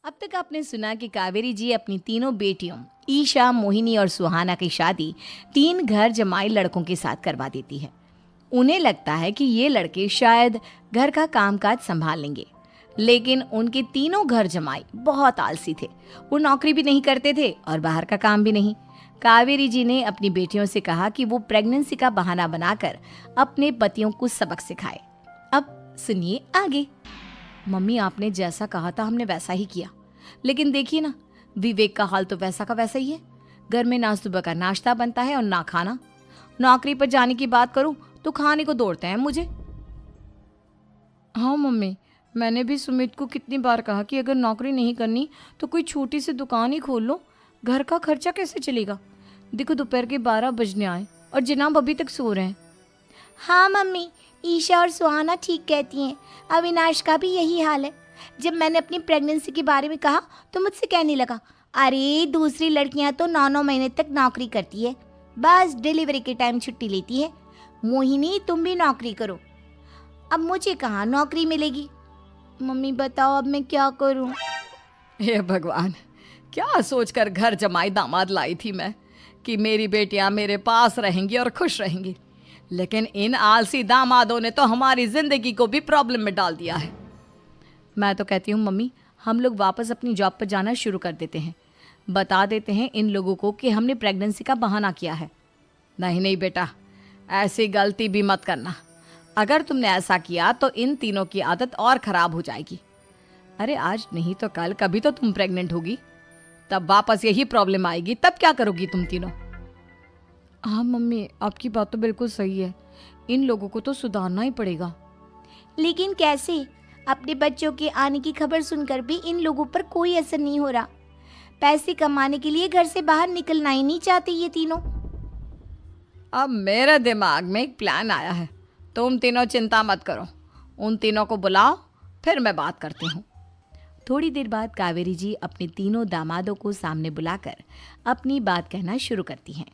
अब तक आपने सुना कि कावेरी जी अपनी तीनों बेटियों ईशा, मोहिनी और सुहाना की शादी 3 घर जमाई लड़कों के साथ करवा देती है। उन्हें लगता है कि ये लड़के शायद घर का कामकाज संभाल लेंगे, लेकिन उनके तीनों घर जमाई बहुत आलसी थे। वो नौकरी भी नहीं करते थे और बाहर का काम भी नहीं। कावेरी जी ने अपनी बेटियों से कहा कि वो प्रेगनेंसी का बहाना बनाकर अपने पतियों को सबक सिखाए। अब सुनिए आगे। मम्मी, आपने जैसा कहा था हमने वैसा ही किया, लेकिन देखिए ना, विवेक का हाल तो वैसा का वैसा ही है। घर में ना सुबह का नाश्ता बनता है और ना खाना। नौकरी पर जाने की बात करूं तो खाने को दौड़ते हैं मुझे। हाँ मम्मी, मैंने भी सुमित को कितनी बार कहा कि अगर नौकरी नहीं करनी तो कोई छोटी सी दुकान ही खोल लो। घर का खर्चा कैसे चलेगा? देखो दोपहर के 12 बजने आए और जनाब अभी तक सो रहे हैं। हाँ मम्मी, ईशा और सुहाना ठीक कहती हैं। अविनाश का भी यही हाल है। जब मैंने अपनी प्रेगनेंसी के बारे में कहा तो मुझसे कहने लगा, अरे दूसरी लड़कियां तो 9-9 महीने तक नौकरी करती है, बस डिलीवरी के टाइम छुट्टी लेती है। मोहिनी, तुम भी नौकरी करो। अब मुझे कहाँ नौकरी मिलेगी? मम्मी बताओ अब मैं क्या करूँ? हे भगवान, क्या सोचकर घर जमाई दामाद लाई थी मैं कि मेरी बेटियां मेरे पास रहेंगी और खुश रहेंगी, लेकिन इन आलसी दामादों ने तो हमारी जिंदगी को भी प्रॉब्लम में डाल दिया है। मैं तो कहती हूँ मम्मी, हम लोग वापस अपनी जॉब पर जाना शुरू कर देते हैं। बता देते हैं इन लोगों को कि हमने प्रेगनेंसी का बहाना किया है। नहीं नहीं बेटा, ऐसी गलती भी मत करना। अगर तुमने ऐसा किया तो इन तीनों की आदत और ख़राब हो जाएगी। अरे आज नहीं तो कल कभी तो तुम प्रेग्नेंट होगी, तब वापस यही प्रॉब्लम आएगी। तब क्या करोगी तुम तीनों? हाँ मम्मी, आपकी बात तो बिल्कुल सही है। इन लोगों को तो सुधारना ही पड़ेगा। लेकिन कैसे? अपने बच्चों के आने की खबर सुनकर भी इन लोगों पर कोई असर नहीं हो रहा। पैसे कमाने के लिए घर से बाहर निकलना ही नहीं चाहते ये तीनों। अब मेरे दिमाग में एक प्लान आया है। तुम तीनों चिंता मत करो, उन तीनों को बुलाओ, फिर मैं बात करती हूँ। थोड़ी देर बाद कावेरी जी अपने तीनों दामादों को सामने बुलाकर अपनी बात कहना शुरू करती हैं।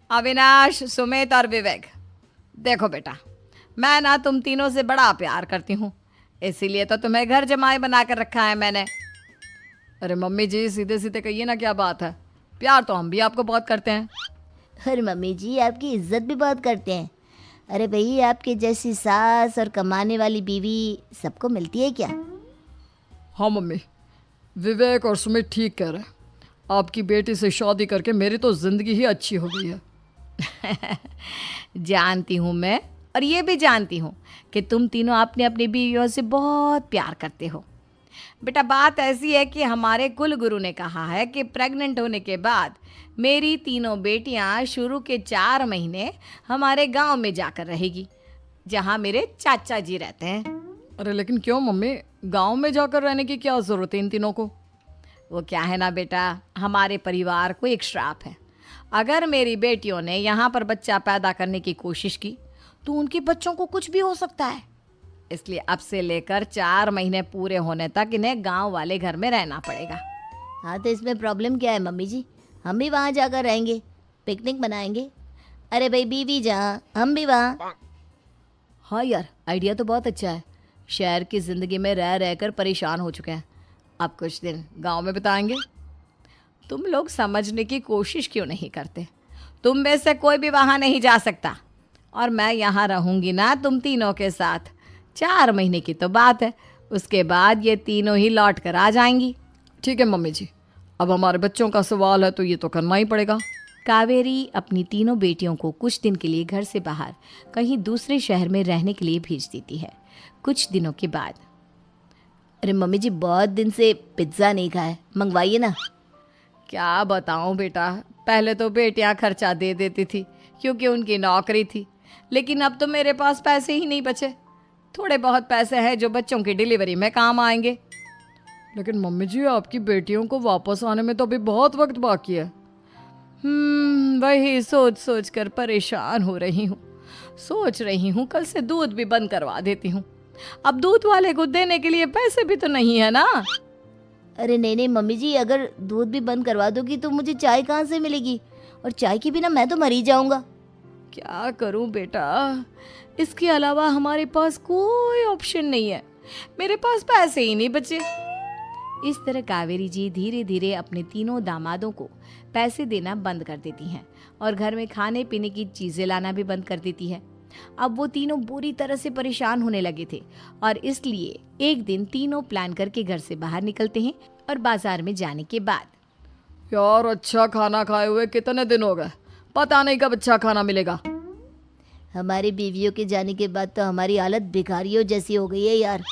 अविनाश, सुमित और विवेक, देखो बेटा, मैं ना तुम तीनों से बड़ा प्यार करती हूँ, इसीलिए तो तुम्हें घर जमाई बना कर रखा है मैंने। अरे मम्मी जी, सीधे सीधे कहिए ना, क्या बात है? प्यार तो हम भी आपको बहुत करते हैं। अरे मम्मी जी, आपकी इज्जत भी बहुत करते हैं। अरे भाई, आपके जैसी सास और कमाने वाली बीवी सबको मिलती है क्या? हाँ मम्मी, विवेक और सुमित ठीक कह रहे हैं। आपकी बेटी से शादी करके मेरी तो ज़िंदगी ही अच्छी हो गई है। जानती हूँ मैं, और ये भी जानती हूँ कि तुम तीनों अपने अपनी बीवियों से बहुत प्यार करते हो। बेटा, बात ऐसी है कि हमारे कुल गुरु ने कहा है कि प्रेग्नेंट होने के बाद मेरी तीनों बेटियां शुरू के 4 महीने हमारे गांव में जाकर रहेगी, जहां मेरे चाचा जी रहते हैं। अरे लेकिन क्यों मम्मी, गांव में जाकर रहने की क्या ज़रूरत है इन तीनों को? वो क्या है ना बेटा, हमारे परिवार को एक श्राप है। अगर मेरी बेटियों ने यहाँ पर बच्चा पैदा करने की कोशिश की तो उनके बच्चों को कुछ भी हो सकता है। इसलिए अब से लेकर 4 महीने पूरे होने तक इन्हें गांव वाले घर में रहना पड़ेगा। हाँ तो इसमें प्रॉब्लम क्या है मम्मी जी? हम भी वहाँ जाकर रहेंगे, पिकनिक मनाएंगे। अरे भाई, बीवी जहाँ हम भी वहाँ। हाँ यार, आइडिया तो बहुत अच्छा है। शहर की ज़िंदगी में रह रहकर परेशान हो चुके हैं, अब कुछ दिन गांव में बिताएंगे। तुम लोग समझने की कोशिश क्यों नहीं करते? तुम में से कोई भी वहाँ नहीं जा सकता, और मैं यहाँ रहूँगी ना तुम तीनों के साथ। 4 महीने की तो बात है, उसके बाद ये तीनों ही लौट कर आ जाएंगी। ठीक है मम्मी जी, अब हमारे बच्चों का सवाल है तो ये तो करना ही पड़ेगा। कावेरी अपनी तीनों बेटियों को कुछ दिन के लिए घर से बाहर कहीं दूसरे शहर में रहने के लिए भेज देती है। कुछ दिनों के बाद, अरे मम्मी जी, बहुत दिन से पिज्ज़ा नहीं खाया, मंगवाइए ना। क्या बताऊं बेटा, पहले तो बेटियां खर्चा दे देती थी क्योंकि उनकी नौकरी थी, लेकिन अब तो मेरे पास पैसे ही नहीं बचे। थोड़े बहुत पैसे हैं जो बच्चों की डिलीवरी में काम आएंगे। लेकिन मम्मी जी, आपकी बेटियों को वापस आने में तो अभी बहुत वक्त बाकी है। वही सोच सोच कर परेशान हो रही हूँ। सोच रही हूँ कल से दूध भी बंद करवा देती हूँ। अब दूध वाले को देने के लिए पैसे भी तो नहीं है ना। अरे नहीं नहीं मम्मी जी, अगर दूध भी बंद करवा दोगी तो मुझे चाय कहाँ से मिलेगी? और चाय के बिना मैं तो मर ही जाऊंगा। क्या करूं बेटा, इसके अलावा हमारे पास कोई ऑप्शन नहीं है। मेरे पास पैसे ही नहीं बचे। इस तरह कावेरी जी धीरे धीरे अपने तीनों दामादों को पैसे देना बंद कर देती हैं और घर में खाने पीने की चीजें लाना भी बंद कर देती है। अब वो तीनों बुरी तरह से परेशान होने लगे थे और इसलिए एक दिन तीनों प्लान करके घर से बाहर निकलते हैं और बाजार में जाने के बाद यार अच्छा खाना खाए हुए कितने दिन हो गए, पता नहीं कब अच्छा खाना मिलेगा। हमारी बीवियों के जाने के बाद तो हमारी हालत भिखारियों जैसी हो गई है यार।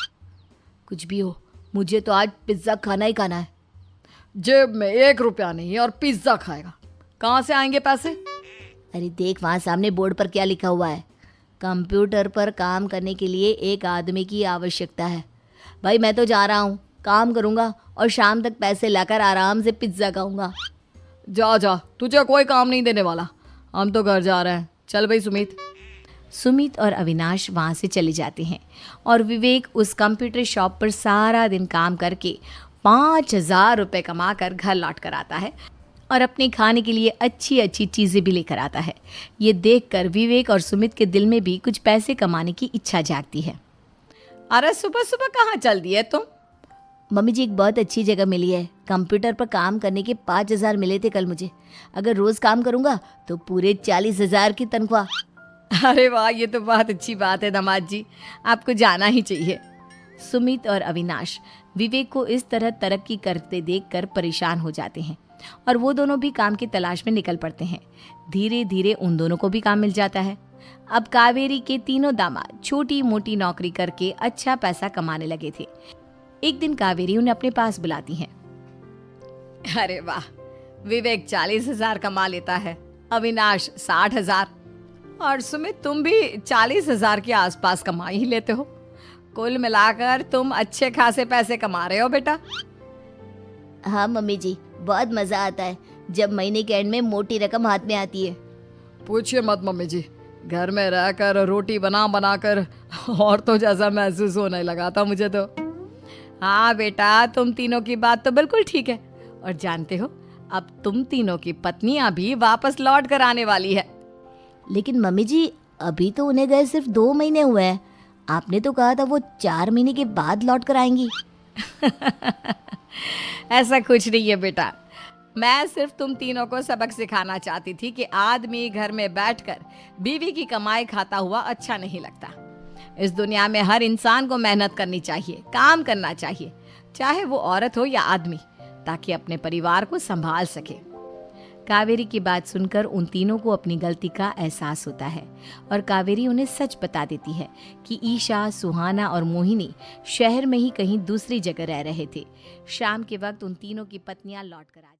कुछ भी हो, मुझे तो आज पिज्ज़ा खाना ही खाना है। जेब में 1 रुपया नहीं है और पिज्जा खाएगा, कहाँ से आएंगे पैसे? अरे देख वहाँ सामने बोर्ड पर क्या लिखा हुआ है, कंप्यूटर पर काम करने के लिए एक आदमी की आवश्यकता है। भाई मैं तो जा रहा हूँ, काम करूँगा और शाम तक पैसे लाकर आराम से पिज्ज़ा खाऊंगा। जा जा, तुझे कोई काम नहीं देने वाला, हम तो घर जा रहे हैं। चल भाई सुमित। सुमित और अविनाश वहाँ से चले जाते हैं और विवेक उस कंप्यूटर शॉप पर सारा दिन काम करके 5,000 रुपये कमा कर घर लौट कर आता है और अपने खाने के लिए अच्छी अच्छी चीज़ें भी लेकर आता है। ये देखकर विवेक और सुमित के दिल में भी कुछ पैसे कमाने की इच्छा जागती है। अरे सुबह सुबह कहाँ चल दिए तुम? मम्मी जी एक बहुत अच्छी जगह मिली है, कंप्यूटर पर काम करने के 5,000 मिले थे कल मुझे। अगर रोज़ काम करूँगा तो पूरे 40,000 की तनख्वाह। अरे वाह, ये तो बहुत अच्छी बात है दामाद जी, आपको जाना ही चाहिए। सुमित और अविनाश विवेक को इस तरह तरक्की करते देखकर परेशान हो जाते हैं और वो दोनों भी काम की तलाश में निकल पड़ते हैं। धीरे धीरे उन दोनों को भी काम मिल जाता है। अब कावेरी के तीनों दामाद छोटी मोटी नौकरी करके अच्छा पैसा कमाने लगे थे। एक दिन कावेरी उन्हें अपने पास बुलाती हैं। अरे वाह, विवेक 40,000 कमा लेता है, अविनाश 60,000 और सुमित तुम भी 40,000 के आसपास कमा ही लेते हो। कुल मिलाकर तुम अच्छे खासे पैसे कमा रहे हो बेटा। हाँ मम्मी जी, बहुत मज़ा आता है जब महीने के एंड में मोटी रकम हाथ में आती है। पूछिए मत मम्मी जी, घर में रहकर रोटी बना बना कर और तो जैसा महसूस होने लगा था मुझे तो। हाँ बेटा, तुम तीनों की बात तो बिल्कुल ठीक है और जानते हो अब तुम तीनों की पत्नियां भी वापस लौट कर आने वाली है। लेकिन मम्मी जी अभी तो उन्हें गए सिर्फ 2 महीने हुए हैं, आपने तो कहा था वो 4 महीने के बाद लौट कर आएंगी। ऐसा कुछ नहीं है बेटा, मैं सिर्फ तुम तीनों को सबक सिखाना चाहती थी कि आदमी घर में बैठकर बीवी की कमाई खाता हुआ अच्छा नहीं लगता। इस दुनिया में हर इंसान को मेहनत करनी चाहिए, काम करना चाहिए, चाहे वो औरत हो या आदमी, ताकि अपने परिवार को संभाल सके। कावेरी की बात सुनकर उन तीनों को अपनी गलती का एहसास होता है और कावेरी उन्हें सच बता देती है कि ईशा, सुहाना और मोहिनी शहर में ही कहीं दूसरी जगह रह रहे थे। शाम के वक्त उन तीनों की पत्नियां लौट कर आ